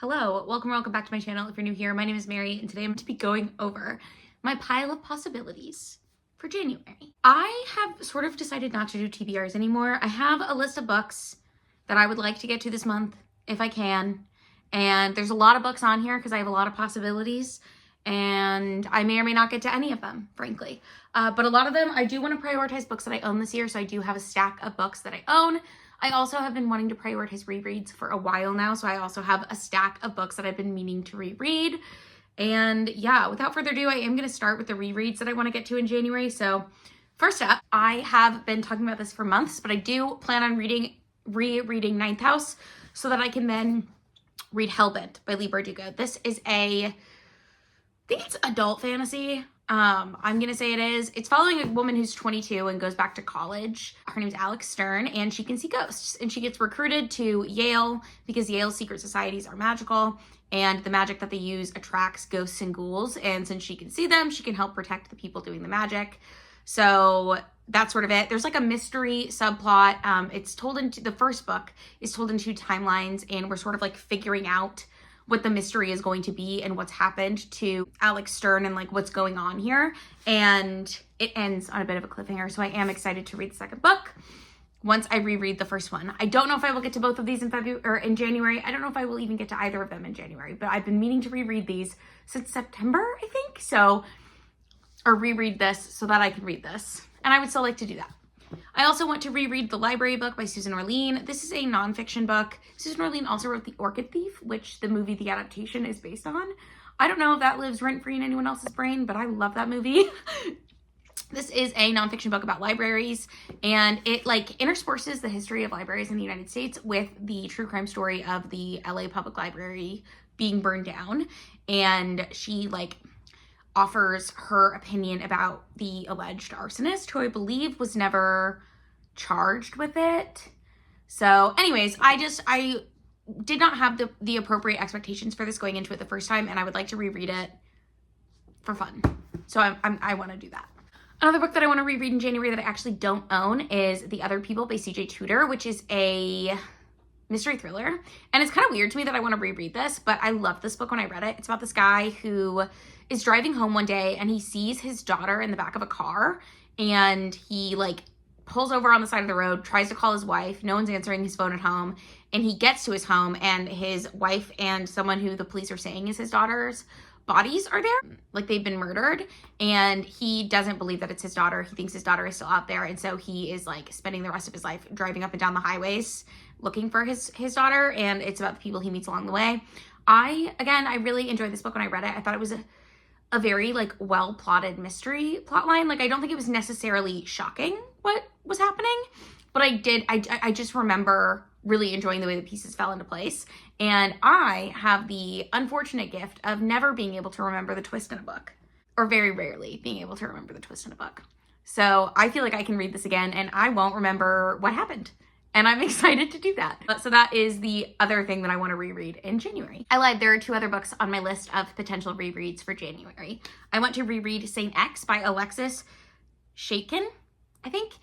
Hello, welcome back to my channel. If you're new here, my name is Mary, and today I'm going to be going over my pile of possibilities for January. I have sort of decided not to do TBRs anymore. I have a list of books that I would like to get to this month, if I can, and there's a lot of books on here because I have a lot of possibilities, and I may or may not get to any of them, frankly. But a lot of them, I do want to prioritize books that I own this year, so I do have a stack of books that I own. I also have been wanting to prioritize rereads for a while now, so I also have a stack of books that I've been meaning to reread. And yeah, without further ado, I am going to start with the rereads that I want to get to in January. So first up, I have been talking about this for months, but I do plan on rereading Ninth House so that I can then read Hellbent by Leigh Bardugo. This is I think it's adult fantasy. I'm gonna say it is. It's following a woman who's 22 and goes back to college. Her name's Alex Stern, and she can see ghosts. And she gets recruited to Yale because Yale's secret societies are magical, and the magic that they use attracts ghosts and ghouls. And since she can see them, she can help protect the people doing the magic. So that's sort of it. There's like a mystery subplot. It's told into the first book is told in two timelines, and we're sort of like figuring out what the mystery is going to be and what's happened to Alex Stern and like what's going on here. And it ends on a bit of a cliffhanger. So I am excited to read the second book once I reread the first one. I don't know if I will get to both of these in February or in January. I don't know if I will even get to either of them in January, but I've been meaning to reread these since September, I think. So, or reread this so that I can read this. And I would still like to do that. I also want to reread The Library Book by Susan Orlean. This is a nonfiction book. Susan Orlean also wrote The Orchid Thief, which the movie, the adaptation, is based on. I don't know if that lives rent-free in anyone else's brain, but I love that movie. This is a nonfiction book about libraries, and it like intersperses the history of libraries in the United States with the true crime story of the LA Public Library being burned down. And she like offers her opinion about the alleged arsonist, who I believe was never charged with it. So anyways, I did not have the appropriate expectations for this going into it the first time, and I would like to reread it for fun. So I want to do that. Another book that I want to reread in January that I actually don't own is The Other People by C.J. Tudor, which is a mystery thriller. And it's kind of weird to me that I want to reread this, but I loved this book when I read it. It's about this guy who is driving home one day and he sees his daughter in the back of a car, and he like pulls over on the side of the road, tries to call his wife. No one's answering his phone at home, and he gets to his home, and his wife and someone who the police are saying is his daughter's bodies are there. Like they've been murdered, and he doesn't believe that it's his daughter. He thinks his daughter is still out there, and so he is like spending the rest of his life driving up and down the highways looking for his daughter, and it's about the people he meets along the way. I really enjoyed this book when I read it. I thought it was a very like well plotted mystery plotline. Like I don't think it was necessarily shocking what was happening, but I just remember really enjoying the way the pieces fell into place. And I have the unfortunate gift of never being able to remember the twist in a book, or very rarely being able to remember the twist in a book. So I feel like I can read this again and I won't remember what happened. And I'm excited to do that. So that is the other thing that I want to reread in January. I lied, there are two other books on my list of potential rereads for January. I want to reread Saint X by Alexis Shakin, I think,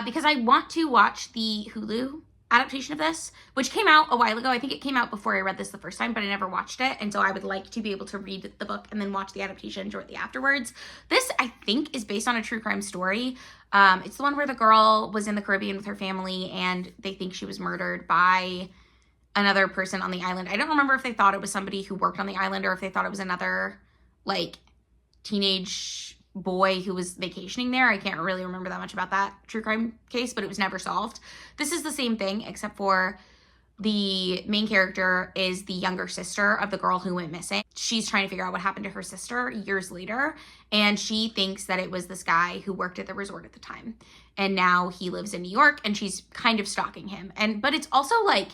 because I want to watch the Hulu adaptation of this, which came out a while ago. I think it came out before I read this the first time, but I never watched it. And so I would like to be able to read the book and then watch the adaptation shortly afterwards. This, I think, is based on a true crime story. It's the one where the girl was in the Caribbean with her family and they think she was murdered by another person on the island. I don't remember if they thought it was somebody who worked on the island or if they thought it was another like teenage boy who was vacationing there. I can't really remember that much about that true crime case, but it was never solved. This is the same thing, except for the main character is the younger sister of the girl who went missing. She's trying to figure out what happened to her sister years later, and she thinks that it was this guy who worked at the resort at the time. And now he lives in New York, and she's kind of stalking him. But it's also like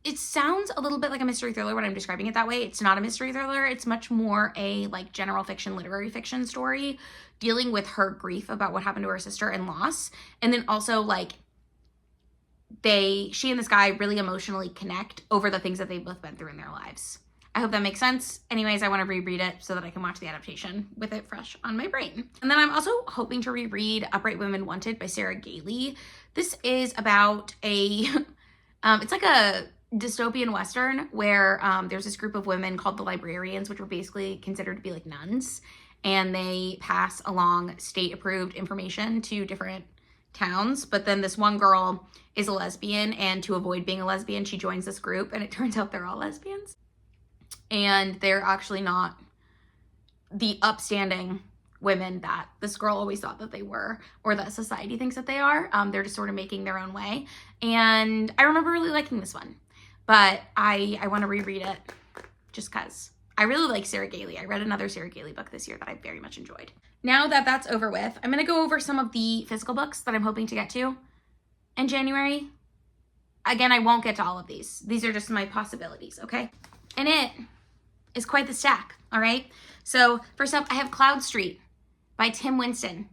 it sounds a little bit like a mystery thriller when I'm describing it that way. It's not a mystery thriller. It's much more a like general fiction, literary fiction story dealing with her grief about what happened to her sister and loss. And then also like she and this guy really emotionally connect over the things that they've both been through in their lives. I hope that makes sense. Anyways, I want to reread it so that I can watch the adaptation with it fresh on my brain. And then I'm also hoping to reread Upright Women Wanted by Sarah Gailey. This is about it's like a dystopian Western where there's this group of women called the librarians, which are basically considered to be like nuns, and they pass along state-approved information to different towns. But then this one girl is a lesbian, and to avoid being a lesbian, she joins this group, and it turns out they're all lesbians. And they're actually not the upstanding women that this girl always thought that they were, or that society thinks that they are. They're just sort of making their own way. And I remember really liking this one, but I want to reread it just because I really like Sarah Gailey. I read another Sarah Gailey book this year that I very much enjoyed. Now that that's over with, I'm going to go over some of the physical books that I'm hoping to get to in January. Again, I won't get to all of these. These are just my possibilities, okay? And it is quite the stack, all right? So first up, I have Cloud Street by Tim Winton,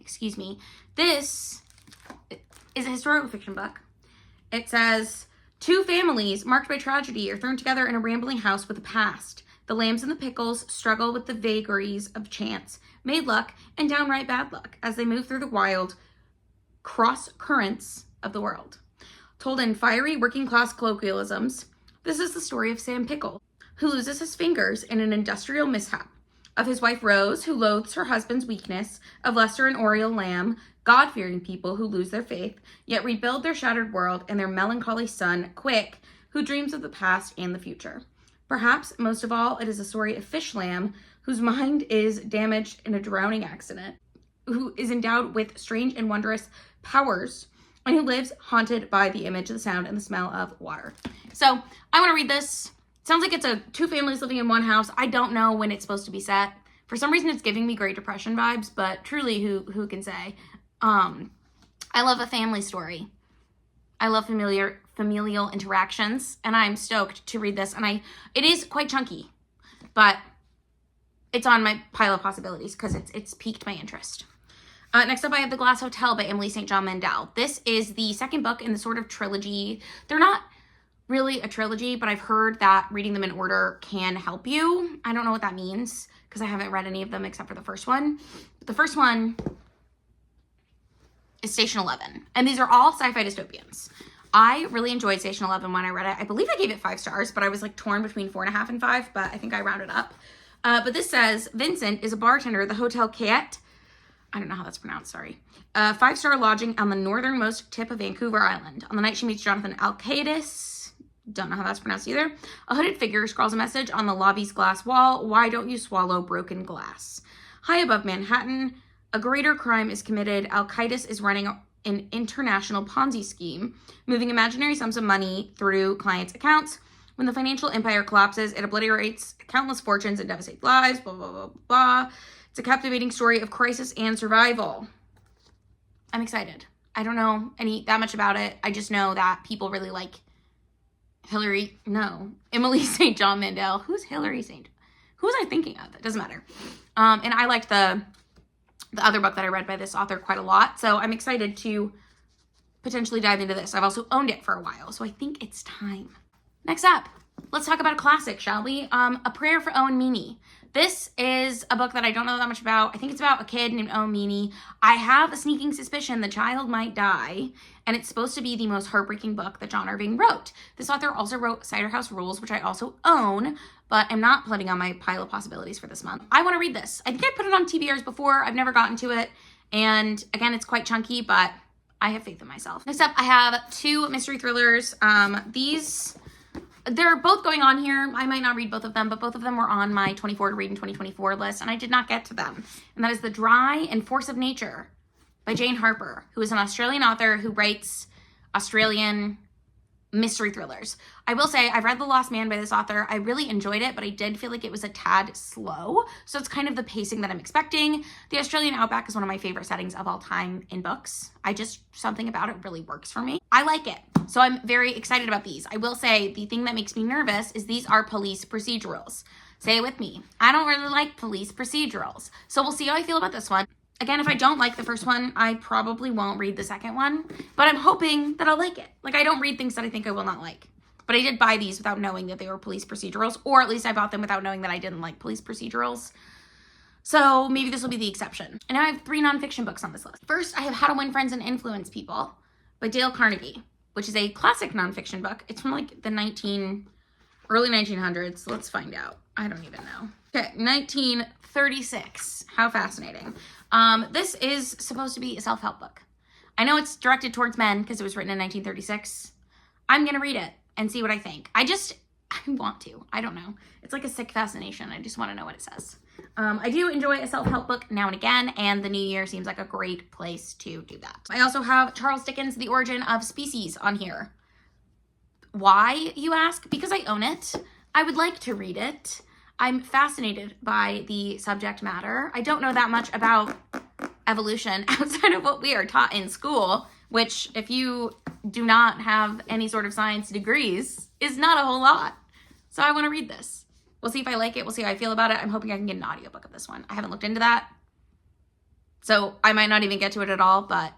excuse me. This is a historical fiction book. It says, two families marked by tragedy are thrown together in a rambling house with a past. The lambs and the pickles struggle with the vagaries of chance, made luck, and downright bad luck as they move through the wild cross currents of the world. Told in fiery working-class colloquialisms, this is the story of Sam Pickle, who loses his fingers in an industrial mishap, of his wife Rose, who loathes her husband's weakness, of Lester and Oriel Lamb, God-fearing people who lose their faith, yet rebuild their shattered world, and their melancholy son, Quick, who dreams of the past and the future. Perhaps, most of all, it is a story of Fish Lamb, whose mind is damaged in a drowning accident, who is endowed with strange and wondrous powers, and who lives haunted by the image, the sound, and the smell of water. So, I want to read this. Sounds like it's two families living in one house. I don't know when it's supposed to be set. For some reason, it's giving me Great Depression vibes, but truly, who can say? I love a family story. I love familial interactions, and I'm stoked to read this. And it is quite chunky, but it's on my pile of possibilities because it's piqued my interest. Next up, I have The Glass Hotel by Emily St. John Mandel. This is the second book in the sort of trilogy. They're not really a trilogy, but I've heard that reading them in order can help you. I don't know what that means because I haven't read any of them except for the first one. But the first one is Station 11, and these are all sci-fi dystopians. I really enjoyed Station 11 when I read it. I believe I gave it 5 stars, but I was like torn between 4.5 and 5, but I think I rounded up. But this says, Vincent is a bartender at the Hotel Kayette. I don't know how that's pronounced, sorry. 5-star lodging on the northernmost tip of Vancouver Island. On the night she meets Jonathan Alcaides, don't know how that's pronounced either, a hooded figure scrawls a message on the lobby's glass wall, why don't you swallow broken glass? High above Manhattan, a greater crime is committed. Alcaides is running an international Ponzi scheme, moving imaginary sums of money through clients' accounts. When the financial empire collapses, it obliterates countless fortunes and devastates lives, blah, blah, blah, blah. It's a captivating story of crisis and survival. I'm excited. I don't know that much about it. I just know that people really like Emily St. John Mandel. Who's Hilary St.? Who was I thinking of? It doesn't matter. And I liked the other book that I read by this author quite a lot. So I'm excited to potentially dive into this. I've also owned it for a while, so I think it's time. Next up, let's talk about a classic, shall we? A Prayer for Owen Meany. This is a book that I don't know that much about. I think it's about a kid named Owen Meany. I have a sneaking suspicion the child might die, and it's supposed to be the most heartbreaking book that John Irving wrote. This author also wrote Cider House Rules, which I also own, but I'm not putting on my pile of possibilities for this month. I want to read this. I think I put it on TBRs before. I've never gotten to it, and again, it's quite chunky, but I have faith in myself. Next up, I have 2 mystery thrillers. They're both going on here. I might not read both of them, but both of them were on my 24 to read in 2024 list, and I did not get to them. And that is The Dry and Force of Nature by Jane Harper, who is an Australian author who writes Australian mystery thrillers. I will say, I've read The Lost Man by this author. I really enjoyed it, but I did feel like it was a tad slow. So it's kind of the pacing that I'm expecting. The Australian outback is one of my favorite settings of all time in books. Something about it really works for me. I like it. So I'm very excited about these. I will say the thing that makes me nervous is these are police procedurals. Say it with me. I don't really like police procedurals. So we'll see how I feel about this one. Again, if I don't like the first one, I probably won't read the second one, but I'm hoping that I'll like it. Like, I don't read things that I think I will not like, but I did buy these without knowing that they were police procedurals, or at least I bought them without knowing that I didn't like police procedurals. So maybe this will be the exception. And now I have 3 nonfiction books on this list. First, I have How to Win Friends and Influence People by Dale Carnegie. which is a classic nonfiction book. It's from like the early 1900s. Let's find out. I don't even know. Okay, 1936. How fascinating. This is supposed to be a self-help book. I know it's directed towards men because it was written in 1936. I'm going to read it and see what I think. I want to. I don't know. It's like a sick fascination. I just want to know what it says. I do enjoy a self-help book now and again, and the new year seems like a great place to do that. I also have Charles Dickens' The Origin of Species on here. Why, you ask? Because I own it. I would like to read it. I'm fascinated by the subject matter. I don't know that much about evolution outside of what we are taught in school, which, if you do not have any sort of science degrees, is not a whole lot. So I want to read this. We'll see if I like it. We'll see how I feel about it. I'm hoping I can get an audiobook of this one. I haven't looked into that. So I might not even get to it at all, but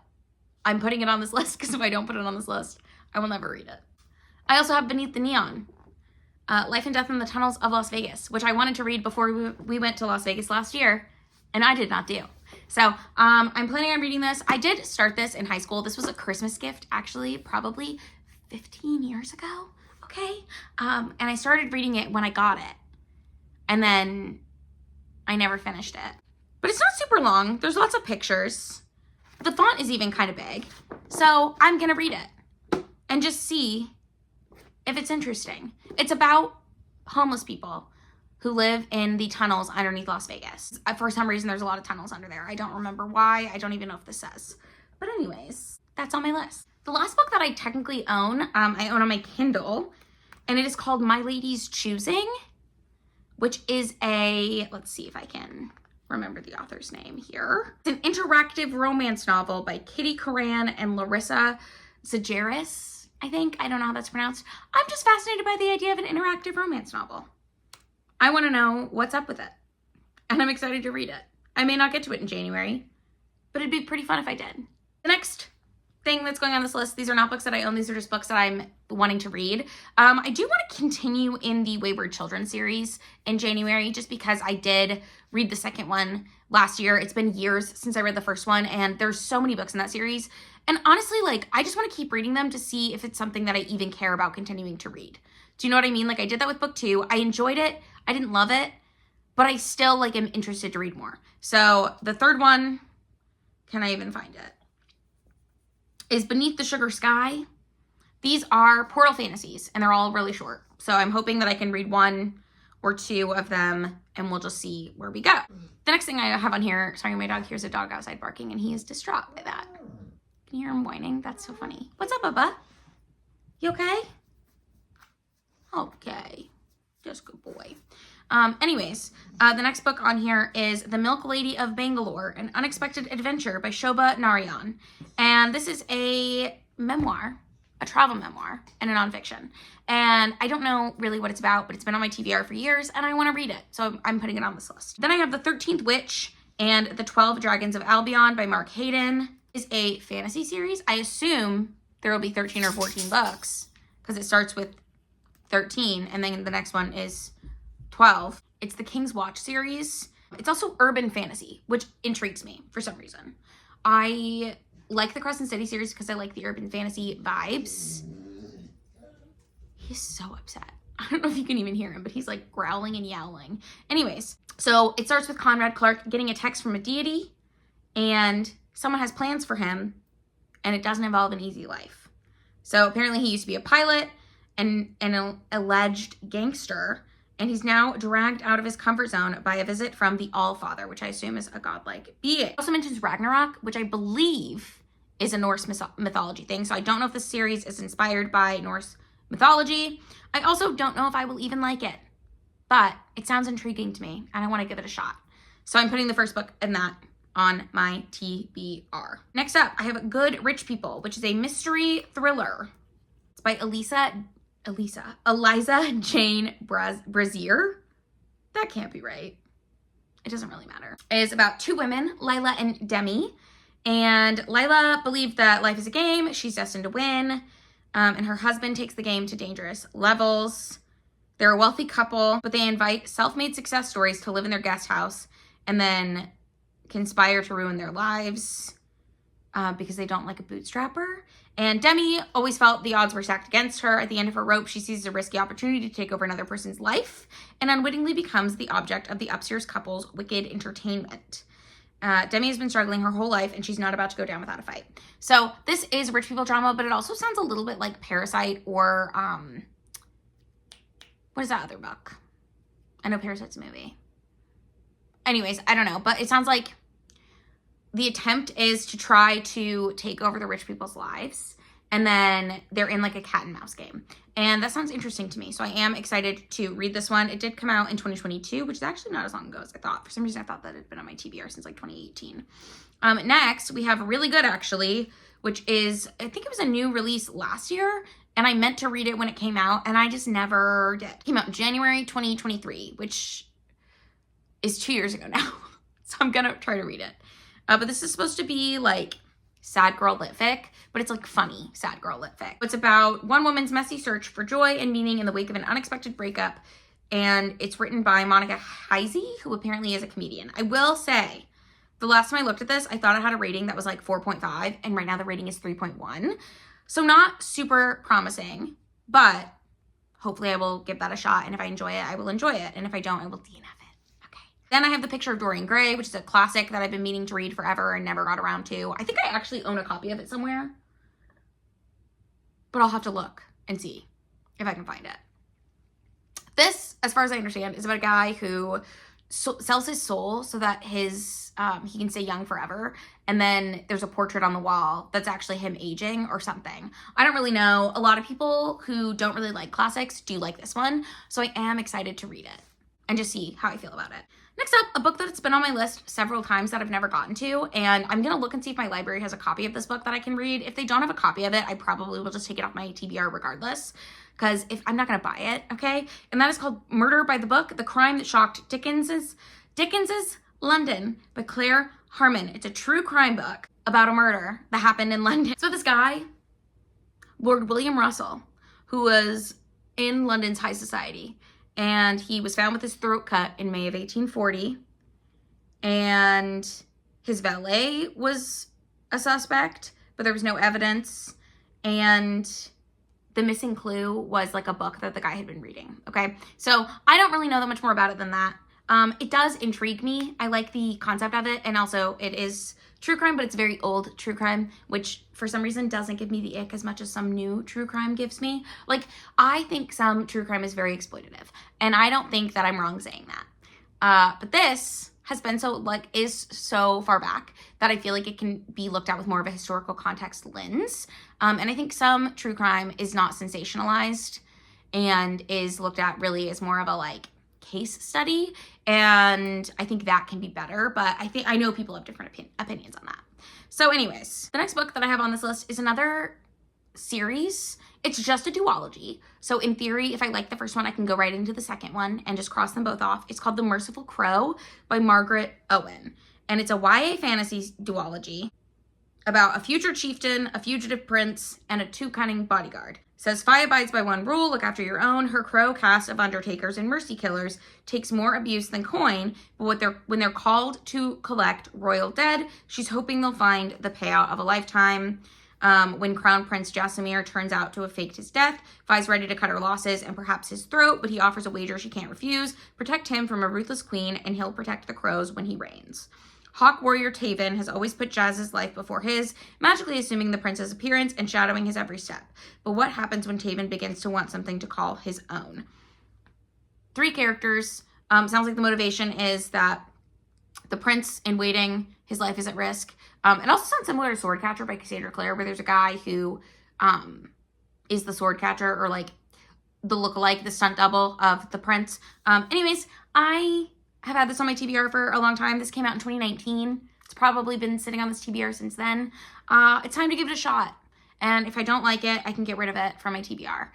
I'm putting it on this list because if I don't put it on this list, I will never read it. I also have Beneath the Neon, Life and Death in the Tunnels of Las Vegas, which I wanted to read before we went to Las Vegas last year, and I did not do. So I'm planning on reading this. I did start this in high school. This was a Christmas gift, actually, probably 15 years ago, okay? And I started reading it when I got it, and then I never finished it. But it's not super long. There's lots of pictures. The font is even kind of big. So I'm going to read it and just see if it's interesting. It's about homeless people who live in the tunnels underneath Las Vegas. For some reason, there's a lot of tunnels under there. I don't remember why. I don't even know if this says. But anyways, that's on my list. The last book that I technically own, I own on my Kindle, and it is called My Lady's Choosing, which is let's see if I can remember the author's name here. It's an interactive romance novel by Kitty Coran and Larissa Zajaris, I think. I don't know how that's pronounced. I'm just fascinated by the idea of an interactive romance novel. I want to know what's up with it, and I'm excited to read it. I may not get to it in January, but it'd be pretty fun if I did. The next thing that's going on this list, these are not books that I own. These are just books that I'm wanting to read. I do want to continue in the Wayward Children series in January, just because I did read the second one last year. It's been years since I read the first one, and there's so many books in that series. And honestly, I just want to keep reading them to see if it's something that I even care about continuing to read. Do you know what I mean? I did that with book 2. I enjoyed it. I didn't love it, but I still am interested to read more. So the third one, can I even find it, is Beneath the Sugar Sky. These are Portal fantasies, and they're all really short. So I'm hoping that I can read 1 or 2 of them, and we'll just see where we go. The next thing I have on here, sorry, my dog hears a dog outside barking, and he is distraught by that. Can you hear him whining? That's so funny. What's up, Bubba? You okay? Okay. Just good boy. Anyways, the next book on here is The Milk Lady of Bangalore, An Unexpected Adventure by Shobha Narayan. And this is a memoir, a travel memoir, and a nonfiction. And I don't know really what it's about, but it's been on my TBR for years, and I want to read it. So I'm putting it on this list. Then I have The 13th Witch and The 12 Dragons of Albion by Mark Hayden. Is a fantasy series. I assume there will be 13 or 14 books because it starts with 13 and then the next one is 12. It's the King's Watch series. It's also urban fantasy, which intrigues me for some reason. I like the Crescent City series because I like the urban fantasy vibes. He's so upset. I don't know if you can even hear him, but he's growling and yowling. Anyways, so it starts with Conrad Clark getting a text from a deity, and someone has plans for him, and it doesn't involve an easy life. So apparently he used to be a pilot and an alleged gangster, and he's now dragged out of his comfort zone by a visit from the All-Father, which I assume is a godlike being. It also mentions Ragnarok, which I believe is a Norse mythology thing. So I don't know if this series is inspired by Norse mythology. I also don't know if I will even like it, but it sounds intriguing to me, and I want to give it a shot. So I'm putting the first book in that on my TBR. Next up, I have Good Rich People, which is a mystery thriller. It's by Eliza Jane Brazier. That can't be right. It doesn't really matter. It is about 2 women, Lila and Demi. And Lila believed that life is a game. She's destined to win. And her husband takes the game to dangerous levels. They're a wealthy couple, but they invite self-made success stories to live in their guest house and then conspire to ruin their lives because they don't like a bootstrapper. And Demi always felt the odds were stacked against her. At the end of her rope, she seizes a risky opportunity to take over another person's life and unwittingly becomes the object of the upstairs couple's wicked entertainment. Demi has been struggling her whole life, and she's not about to go down without a fight. So this is rich people drama, but it also sounds a little bit like Parasite or, what is that other book? I know Parasite's a movie. Anyways, I don't know, but it sounds like the attempt is to try to take over the rich people's lives, and then they're in like a cat and mouse game. And that sounds interesting to me. So I am excited to read this one. It did come out in 2022, which is actually not as long ago as I thought. For some reason, I thought that it had been on my TBR since like 2018. Next, we have a really good actually, which is, I think it was a new release last year, and I meant to read it when it came out, and I just never did. It came out in January 2023, which is 2 years ago now. So I'm gonna try to read it. But this is supposed to be like sad girl lit fic, but it's like funny sad girl lit fic. It's about one woman's messy search for joy and meaning in the wake of an unexpected breakup, and it's written by Monica Heisey, who apparently is a comedian. I will say, the last time I looked at this, I thought it had a rating that was like 4.5, and right now the rating is 3.1. So not super promising, but hopefully I will give that a shot, and if I enjoy it, I will enjoy it, and if I don't, I will DNF it. Then I have The Picture of Dorian Gray, which is a classic that I've been meaning to read forever and never got around to. I think I actually own a copy of it somewhere, but I'll have to look and see if I can find it. This, as far as I understand, is about a guy who sells his soul so that his he can stay young forever, and then there's a portrait on the wall that's actually him aging or something. I don't really know. A lot of people who don't really like classics do like this one, so I am excited to read it and just see how I feel about it. Next up, a book that's been on my list several times that I've never gotten to, and I'm going to look and see if my library has a copy of this book that I can read. If they don't have a copy of it, I probably will just take it off my TBR regardless, because if I'm not going to buy it, okay? And that is called Murder by the Book, The Crime That Shocked Dickens's London by Claire Harmon. It's a true crime book about a murder that happened in London. So this guy, Lord William Russell, who was in London's high society, and he was found with his throat cut in May of 1840, and his valet was a suspect, but there was no evidence, and the missing clue was like a book that the guy had been reading, okay? So I don't really know that much more about it than that. It does intrigue me. I like the concept of it, and also it is true crime, but it's very old true crime, which for some reason doesn't give me the ick as much as some new true crime gives me. Like, I think some true crime is very exploitative, and I don't think that I'm wrong saying that. But this has been is so far back that I feel like it can be looked at with more of a historical context lens. And I think some true crime is not sensationalized and is looked at really as more of a like case study, and I think that can be better, but I know people have different opinions on that. So anyways, the next book that I have on this list is another series. It's just a duology, so in theory, if I like the first one, I can go right into the second one and just cross them both off. It's called The Merciful Crow by Margaret Owen, and it's a YA fantasy duology about a future chieftain, a fugitive prince, and a too cunning bodyguard. Says Fi abides by one rule, look after your own. Her crow cast of undertakers and mercy killers takes more abuse than coin, but when they're called to collect royal dead, she's hoping they'll find the payout of a lifetime. When Crown Prince Jasimir turns out to have faked his death, Fi's ready to cut her losses and perhaps his throat, but he offers a wager she can't refuse. Protect him from a ruthless queen, and he'll protect the crows when he reigns. Hawk warrior Taven has always put Jazz's life before his, magically assuming the prince's appearance and shadowing his every step. But what happens when Taven begins to want something to call his own? 3 characters. Sounds like the motivation is that the prince in waiting, his life is at risk. It also sounds similar to Swordcatcher by Cassandra Clare, where there's a guy who is the swordcatcher, or like the lookalike, the stunt double of the prince. Anyways, I have had this on my TBR for a long time. This came out in 2019. It's probably been sitting on this TBR since then. It's time to give it a shot. And if I don't like it, I can get rid of it from my TBR.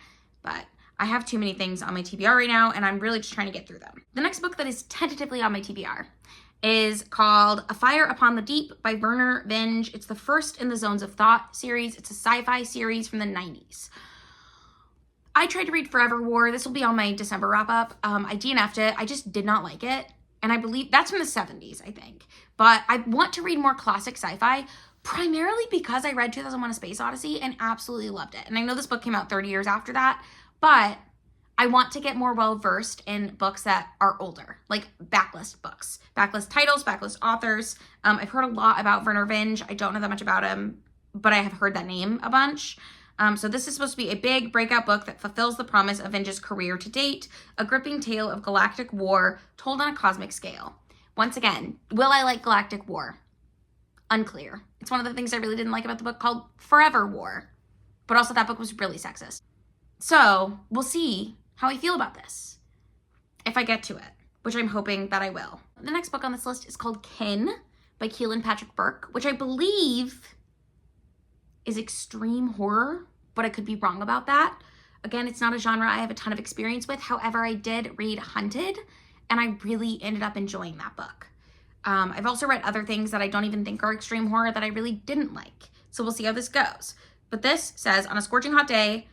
But I have too many things on my TBR right now, and I'm really just trying to get through them. The next book that is tentatively on my TBR is called A Fire Upon the Deep by Werner Vinge. It's the first in the Zones of Thought series. It's a sci-fi series from the 90s. I tried to read Forever War. This will be on my December wrap-up. I DNF'd it. I just did not like it. And I believe that's from the 70s, I think. But I want to read more classic sci-fi. primarily because I read 2001: A Space Odyssey and absolutely loved it. And I know this book came out 30 years after that, but I want to get more well-versed in books that are older, like backlist books, backlist titles, backlist authors. I've heard a lot about Werner Vinge. I don't know that much about him, but I have heard that name a bunch. So this is supposed to be a big breakout book that fulfills the promise of Vinge's career to date, a gripping tale of galactic war told on a cosmic scale. Once again, will I like galactic war? Unclear. It's one of the things I really didn't like about the book called Forever War, but also that book was really sexist. So we'll see how I feel about this if I get to it, which I'm hoping that I will. The next book on this list is called Kin by Keelan Patrick Burke, which I believe is extreme horror, but I could be wrong about that. Again, it's not a genre I have a ton of experience with. However, I did read Hunted, and I really ended up enjoying that book. I've also read other things that I don't even think are extreme horror that I really didn't like. So we'll see how this goes. But this says, on a scorching hot day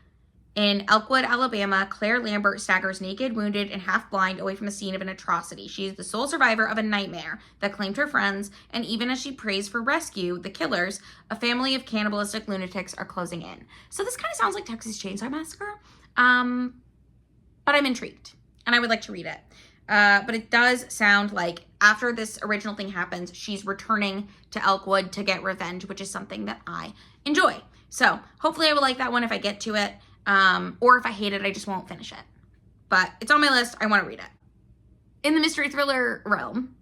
in Elkwood, Alabama, Claire Lambert staggers naked, wounded, and half blind away from the scene of an atrocity. She is the sole survivor of a nightmare that claimed her friends, and even as she prays for rescue, the killers, a family of cannibalistic lunatics, are closing in. So this kind of sounds like Texas Chainsaw Massacre, but I'm intrigued, and I would like to read it. But it does sound like after this original thing happens, she's returning to Elkwood to get revenge, which is something that I enjoy. So hopefully I will like that one if I get to it. Or if I hate it, I just won't finish it. But it's on my list. I want to read it. In the mystery thriller realm,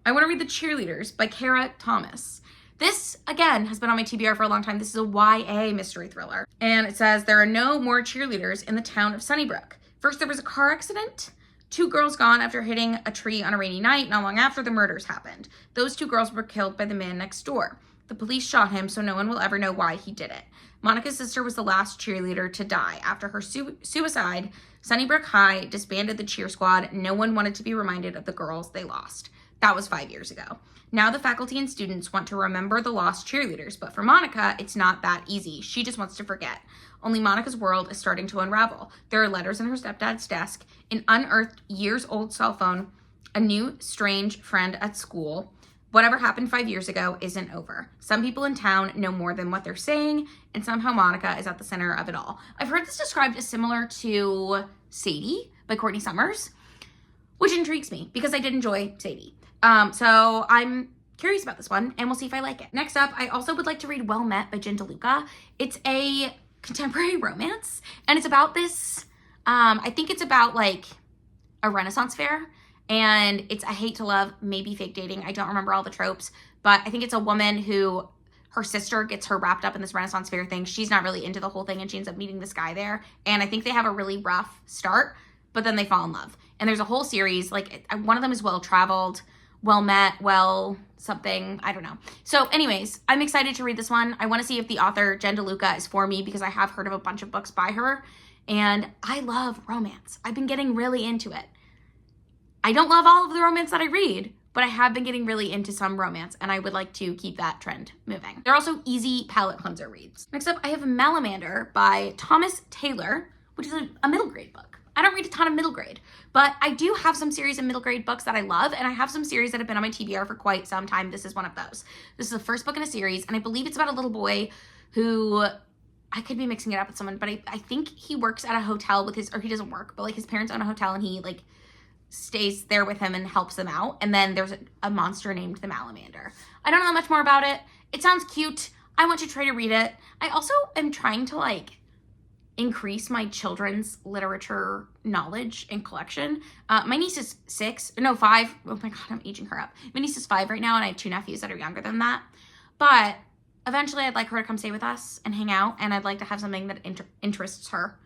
I want to read The Cheerleaders by Kara Thomas. This, again, has been on my TBR for a long time. This is a YA mystery thriller. And it says, there are no more cheerleaders in the town of Sunnybrook. First, there was a car accident. 2 girls gone after hitting a tree on a rainy night. Not long after, the murders happened. Those 2 girls were killed by the man next door. The police shot him, so no one will ever know why he did it. Monica's sister was the last cheerleader to die. After her suicide, Sunnybrook High disbanded the cheer squad. No one wanted to be reminded of the girls they lost. That was 5 years ago. Now the faculty and students want to remember the lost cheerleaders, but for Monica, it's not that easy. She just wants to forget. Only Monica's world is starting to unravel. There are letters in her stepdad's desk, an unearthed years-old cell phone, a new strange friend at school. Whatever happened 5 years ago isn't over. Some people in town know more than what they're saying, and somehow Monica is at the center of it all. I've heard this described as similar to Sadie by Courtney Summers, which intrigues me because I did enjoy Sadie. So I'm curious about this one, and we'll see if I like it. Next up, I also would like to read Well Met by Jen DeLuca. It's a contemporary romance, and it's about this, I think it's about like a Renaissance fair. And it's a hate to love, maybe fake dating. I don't remember all the tropes, but I think it's a woman who, her sister gets her wrapped up in this Renaissance fair thing. She's not really into the whole thing, and she ends up meeting this guy there. And I think they have a really rough start, but then they fall in love. And there's a whole series, like one of them is Well Traveled, Well Met, Well something, I don't know. So anyways, I'm excited to read this one. I want to see if the author, Jen DeLuca, is for me because I have heard of a bunch of books by her. And I love romance. I've been getting really into it. I don't love all of the romance that I read, but I have been getting really into some romance, and I would like to keep that trend moving. They're also easy palate cleanser reads. Next up, I have Malamander by Thomas Taylor, which is a middle grade book. I don't read a ton of middle grade, but I do have some series of middle grade books that I love, and I have some series that have been on my TBR for quite some time. This is one of those. This is the first book in a series, and I believe it's about a little boy who, I could be mixing it up with someone, but I think he works at a hotel with his, or he doesn't work, but like his parents own a hotel, and he like stays there with him and helps them out. And then there's a monster named the Malamander. I don't know much more about it. It sounds cute. I want to try to read it. I also am trying to like increase my children's literature knowledge and collection. My niece is 5. Oh my God, I'm aging her up. My niece is 5 right now, and I have 2 nephews that are younger than that. But eventually I'd like her to come stay with us and hang out, and I'd like to have something that interests her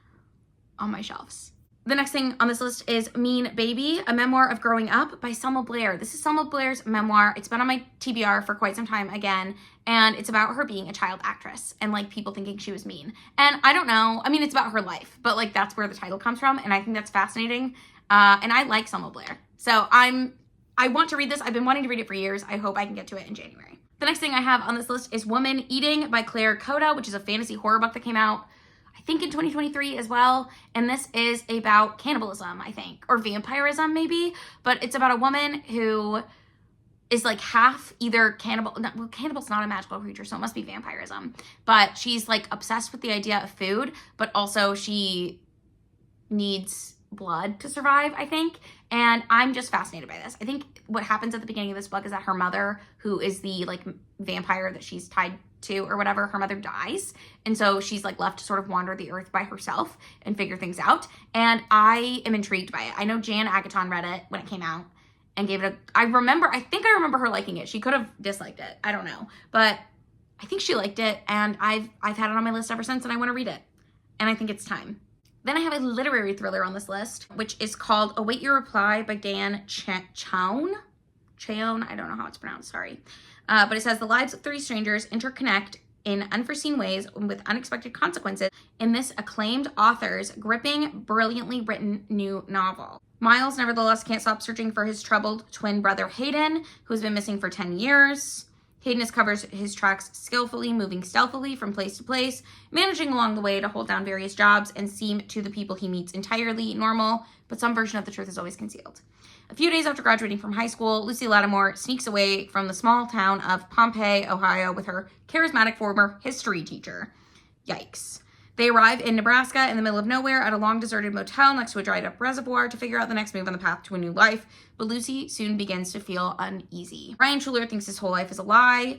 on my shelves. The next thing on this list is Mean Baby, a memoir of growing up by Selma Blair. This is Selma Blair's memoir. It's been on my TBR for quite some time again, and it's about her being a child actress and like people thinking she was mean. And I don't know, I mean, it's about her life, but like that's where the title comes from, and I think that's fascinating. And I like Selma Blair. So I want to read this. I've been wanting to read it for years. I hope I can get to it in January. The next thing I have on this list is Woman Eating by Claire Coda, which is a fantasy horror book that came out I think in 2023 as well, and this is about cannibalism, I think, or vampirism maybe, but it's about a woman who is like half either cannibal. Well, cannibal's not a magical creature, so it must be vampirism. But she's like obsessed with the idea of food, but also she needs blood to survive, I think. And I'm just fascinated by this. I think what happens at the beginning of this book is that her mother, who is the like vampire that she's tied to or whatever, her mother dies. And so she's like left to sort of wander the earth by herself and figure things out. And I am intrigued by it. I know Jan Agaton read it when it came out and gave it I think I remember her liking it. She could have disliked it. I don't know. But I think she liked it, and I've had it on my list ever since, and I want to read it. And I think it's time. Then I have a literary thriller on this list, which is called Await Your Reply by Dan Chaon. I don't know how it's pronounced, sorry. But it says the lives of three strangers interconnect in unforeseen ways with unexpected consequences in this acclaimed author's gripping, brilliantly written new novel. Miles, nevertheless, can't stop searching for his troubled twin brother Hayden, who has been missing for 10 years. Hayden covers his tracks skillfully, moving stealthily from place to place, managing along the way to hold down various jobs and seem to the people he meets entirely normal, but some version of the truth is always concealed. A few days after graduating from high school, Lucy Lattimore sneaks away from the small town of Pompeii, Ohio, with her charismatic former history teacher. Yikes. They arrive in Nebraska in the middle of nowhere at a long deserted motel next to a dried up reservoir to figure out the next move on the path to a new life, but Lucy soon begins to feel uneasy. Ryan Schuler thinks his whole life is a lie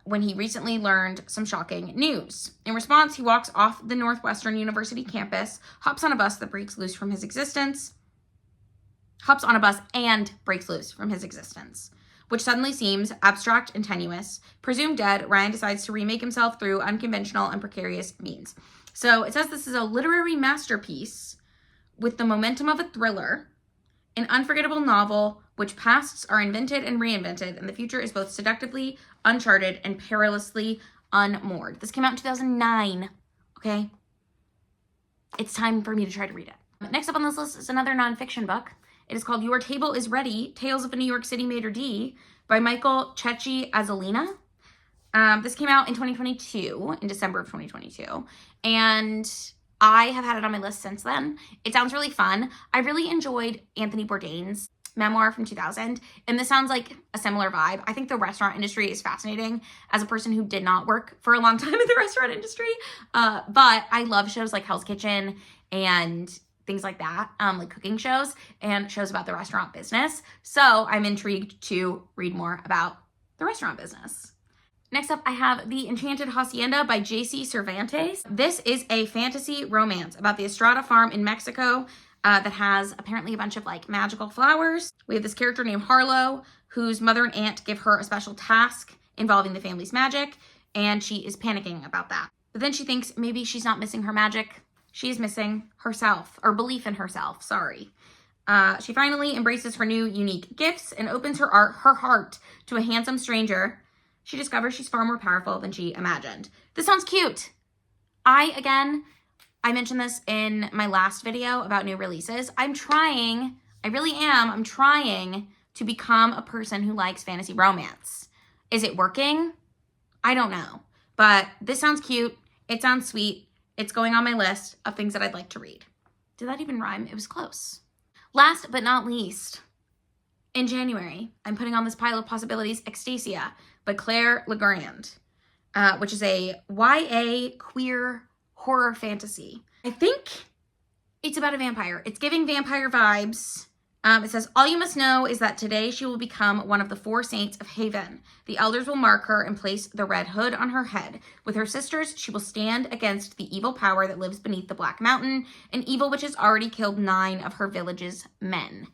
when he recently learned some shocking news. In response, he walks off the Northwestern University campus, hops on a bus and breaks loose from his existence, which suddenly seems abstract and tenuous. Presumed dead, Ryan decides to remake himself through unconventional and precarious means. So it says this is a literary masterpiece with the momentum of a thriller, an unforgettable novel which pasts are invented and reinvented, and the future is both seductively uncharted and perilously unmoored. This came out in 2009, okay? It's time for me to try to read it. Next up on this list is another nonfiction book. It is called Your Table is Ready, Tales of a New York City Maitre d' by Michael Cecchi Azzolina. This came out in 2022, in December of 2022, and I have had it on my list since then. It sounds really fun. I really enjoyed Anthony Bourdain's memoir from 2000, and this sounds like a similar vibe. I think the restaurant industry is fascinating as a person who did not work for a long time in the restaurant industry, but I love shows like Hell's Kitchen and things like that, like cooking shows and shows about the restaurant business. So I'm intrigued to read more about the restaurant business. Next up, I have The Enchanted Hacienda by J.C. Cervantes. This is a fantasy romance about the Estrada farm in Mexico that has apparently a bunch of like magical flowers. We have this character named Harlow, whose mother and aunt give her a special task involving the family's magic, and she is panicking about that. But then she thinks maybe she's not missing her magic. She is missing herself, or belief in herself, sorry. She finally embraces her new unique gifts and opens her heart to a handsome stranger. She discovers she's far more powerful than she imagined. This sounds cute. I mentioned this in my last video about new releases. I'm trying to become a person who likes fantasy romance. Is it working? I don't know. But this sounds cute. It sounds sweet. It's going on my list of things that I'd like to read. Did that even rhyme? It was close. Last but not least, in January, I'm putting on this pile of possibilities, Ecstasia by Claire Legrand, which is a YA queer horror fantasy. I think it's about a vampire. It's giving vampire vibes. It says, all you must know is that today she will become one of the 4 saints of Haven. The elders will mark her and place the red hood on her head. With her sisters, she will stand against the evil power that lives beneath the Black Mountain, an evil which has already killed 9 of her village's men.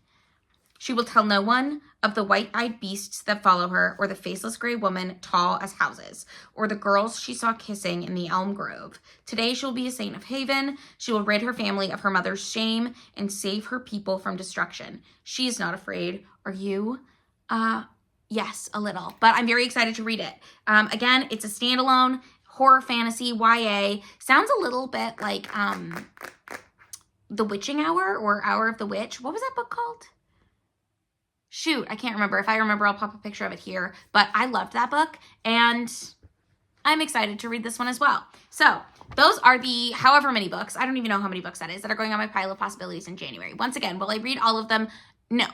She will tell no one of the white-eyed beasts that follow her, or the faceless gray woman tall as houses, or the girls she saw kissing in the elm grove. Today she will be a saint of Haven. She will rid her family of her mother's shame and save her people from destruction. She is not afraid. Are you? Yes, a little, but I'm very excited to read it. Again, it's a standalone horror fantasy YA. Sounds a little bit like The Witching Hour or Hour of the Witch. What was that book called? Shoot, I can't remember. If I remember, I'll pop a picture of it here. But I loved that book, and I'm excited to read this one as well. So those are the however many books, I don't even know how many books that is, that are going on my pile of possibilities in January. Once again, will I read all of them? No.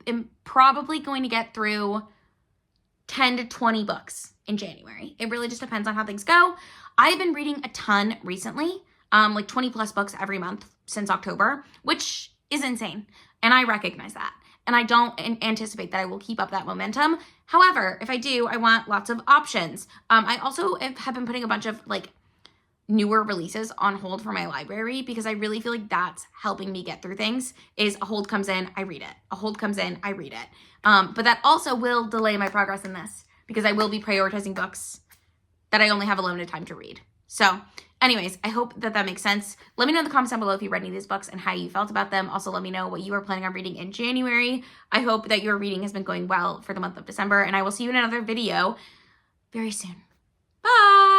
am probably going to get through 10 to 20 books in January. It really just depends on how things go. I've been reading a ton recently, like 20 plus books every month since October, which is insane. And I recognize that. And I don't anticipate that I will keep up that momentum. However, if I do, I want lots of options. I also have been putting a bunch of like newer releases on hold for my library because I really feel like that's helping me get through things. Is a hold comes in, I read it. A hold comes in, I read it. But that also will delay my progress in this because I will be prioritizing books that I only have a limited time to read. So anyways, I hope that makes sense. Let me know in the comments down below if you read any of these books and how you felt about them. Also, let me know what you are planning on reading in January. I hope that your reading has been going well for the month of December, and I will see you in another video very soon. Bye!